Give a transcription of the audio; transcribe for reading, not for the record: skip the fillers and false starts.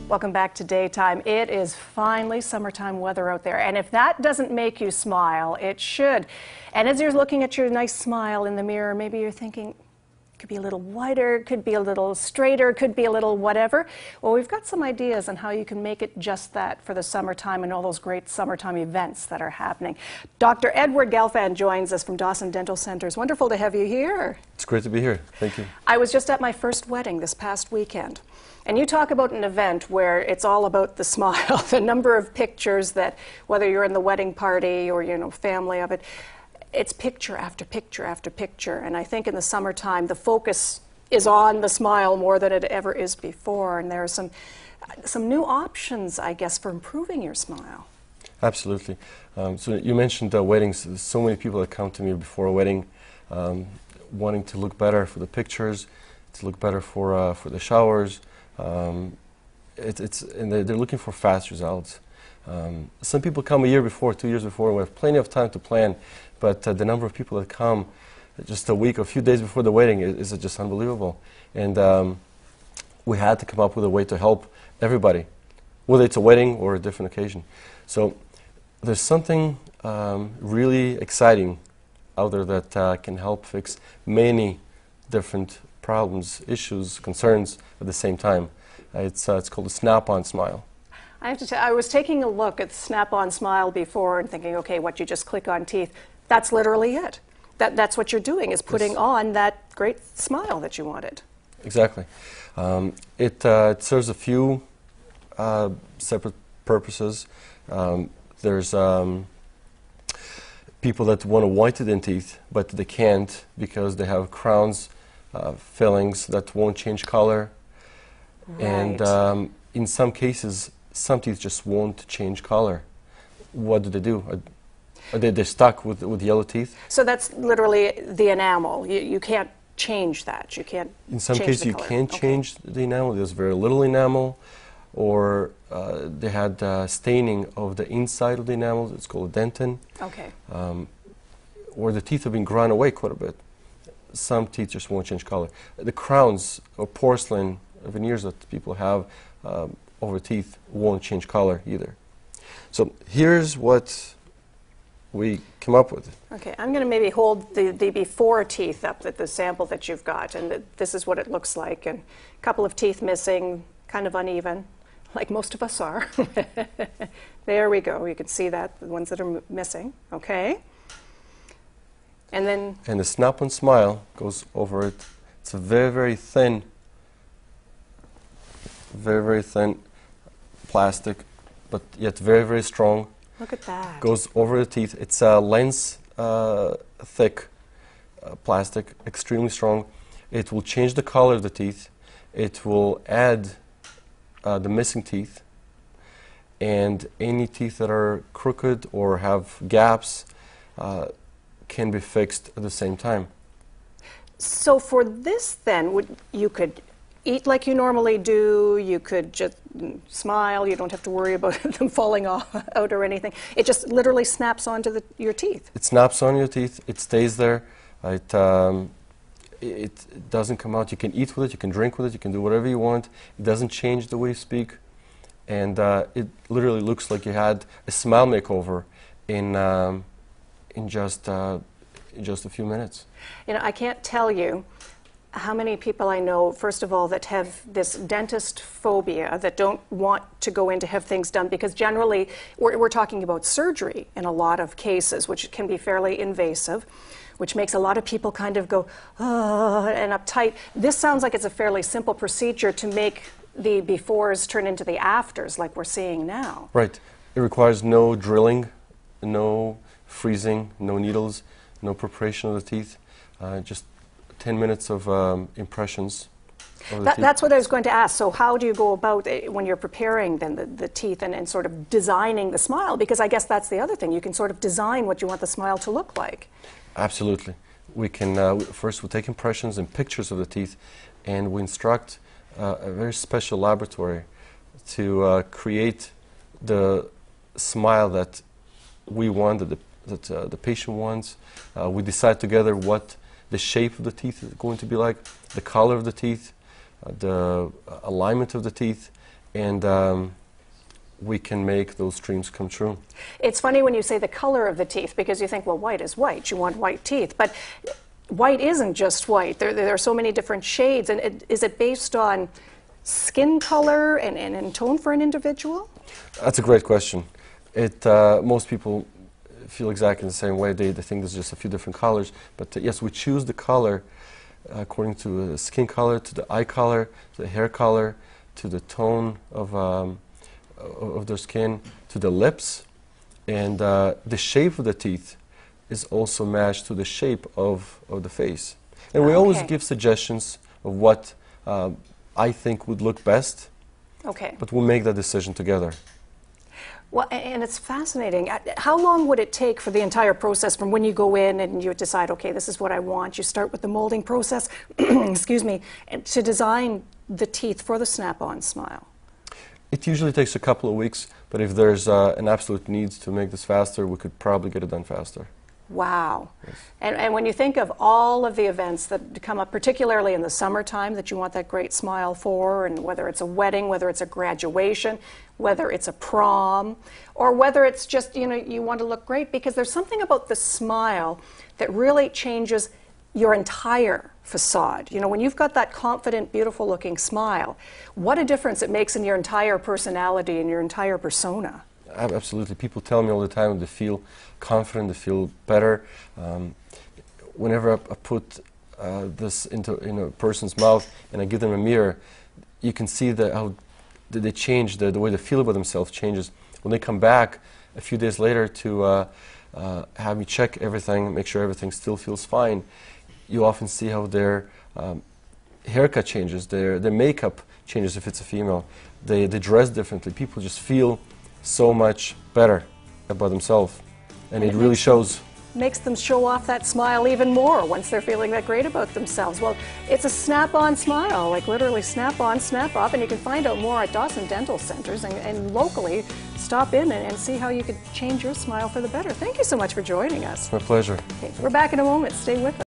Welcome back to Daytime. It is finally summertime weather out there, and if that doesn't make you smile, it should. And as you're looking at your nice smile in the mirror, maybe you're thinking, could be a little wider, could be a little straighter, could be a little whatever. Well, we've got some ideas on how you can make it just that for the summertime and all those great summertime events that are happening. Dr. Edward Gelfand joins us from Dawson Dental Center. It's wonderful to have you here. It's great to be here. Thank you. I was just at my first wedding this past weekend. And you talk about an event where it's all about the smile, the number of pictures that, whether you're in the wedding party or, family of it, it's picture after picture after picture. And I think in the summertime, the focus is on the smile more than it ever is before. And there are some new options, I guess, for improving your smile. Absolutely. So you mentioned weddings. There's so many people that come to me before a wedding wanting to look better for the pictures, to look better for the showers. And they're looking for fast results. Some people come a year before, 2 years before, and we have plenty of time to plan, but the number of people that come just a week or a few days before the wedding is just unbelievable. And we had to come up with a way to help everybody, whether it's a wedding or a different occasion. So there's something really exciting out there that can help fix many different problems, issues, concerns at the same time. It's called a snap-on smile. I have to tell you, I was taking a look at Snap-on Smile before and thinking, okay, what, you just click on teeth? That's literally it. That's what you're doing, is putting on that great smile that you wanted. Exactly. It serves a few separate purposes. There's people that want to whiten their teeth, but they can't because they have crowns, fillings that won't change color. Right. And in some cases, some teeth just won't change color. What do? They're stuck with yellow teeth. So that's literally the enamel. You can't change that. You can't. In some cases, you can change the enamel. There's very little enamel, or they had staining of the inside of the enamel. It's called dentin. Okay. Or the teeth have been ground away quite a bit. Some teeth just won't change color. The crowns or porcelain veneers that people have over teeth won't change color either. So here's what we come up with. Okay, I'm going to maybe hold the before teeth up, the sample that you've got, and this is what it looks like. And a couple of teeth missing, kind of uneven, like most of us are. There we go. You can see that, the ones that are missing. Okay. And then... And the snap-on smile goes over it. It's a very, very thin plastic, but yet very, very strong. Look at that. Goes over the teeth. It's a lens thick plastic, extremely strong. It will change the color of the teeth. It will add the missing teeth, and any teeth that are crooked or have gaps can be fixed at the same time. So for this then, you could eat like you normally do, you could just smile, you don't have to worry about them falling out or anything. It just literally snaps onto your teeth. It snaps on your teeth, it stays there, it doesn't come out. You can eat with it, you can drink with it, you can do whatever you want. It doesn't change the way you speak, and it literally looks like you had a smile makeover in just a few minutes. I can't tell you how many people I know, first of all, that have this dentist phobia, that don't want to go in to have things done, because generally we're talking about surgery in a lot of cases, which can be fairly invasive, which makes a lot of people kind of go, and uptight. This sounds like it's a fairly simple procedure to make the befores turn into the afters, like we're seeing now. Right. It requires no drilling, no freezing, no needles, no preparation of the teeth, just 10 minutes of impressions of the teeth. That's what I was going to ask. So how do you go about it when you're preparing then the teeth and sort of designing the smile? Because I guess that's the other thing. You can sort of design what you want the smile to look like. Absolutely. We can, first we'll take impressions and pictures of the teeth, and we instruct a very special laboratory to create the smile that we want, that the patient wants. We decide together what the shape of the teeth is going to be like, the color of the teeth, the alignment of the teeth, and we can make those dreams come true. It's funny when you say the color of the teeth, because you think, well, white is white. You want white teeth. But white isn't just white. There are so many different shades. And is it based on skin color and tone for an individual? That's a great question. Most people feel exactly the same way. They think there's just a few different colors. But yes, we choose the color according to the skin color, to the eye color, to the hair color, to the tone of their skin, to the lips. And the shape of the teeth is also matched to the shape of the face. And we always give suggestions of what I think would look best. Okay. But we'll make that decision together. Well, and it's fascinating. How long would it take for the entire process from when you go in and you decide, okay, this is what I want? You start with the molding process, excuse me, and to design the teeth for the snap-on smile? It usually takes a couple of weeks, but if there's an absolute need to make this faster, we could probably get it done faster. Wow. Yes. And when you think of all of the events that come up, particularly in the summertime, that you want that great smile for, and whether it's a wedding, whether it's a graduation, whether it's a prom, or whether it's just, you want to look great, because there's something about the smile that really changes your entire facade. When you've got that confident, beautiful looking smile, what a difference it makes in your entire personality and your entire persona. Absolutely. People tell me all the time they feel confident, they feel better. Whenever I put this into a person's mouth and I give them a mirror, you can see how they change, the way they feel about themselves changes. When they come back a few days later to have me check everything, make sure everything still feels fine, you often see how their haircut changes, their makeup changes if it's a female. They dress differently. People just feel so much better about themselves, and it really shows. Makes them show off that smile even more once they're feeling that great about themselves. Well, it's a snap-on smile, like literally snap-on, snap-off, and you can find out more at Dawson Dental Centers and locally stop in and see how you could change your smile for the better. Thank you so much for joining us. My pleasure. Okay, we're back in a moment. Stay with us.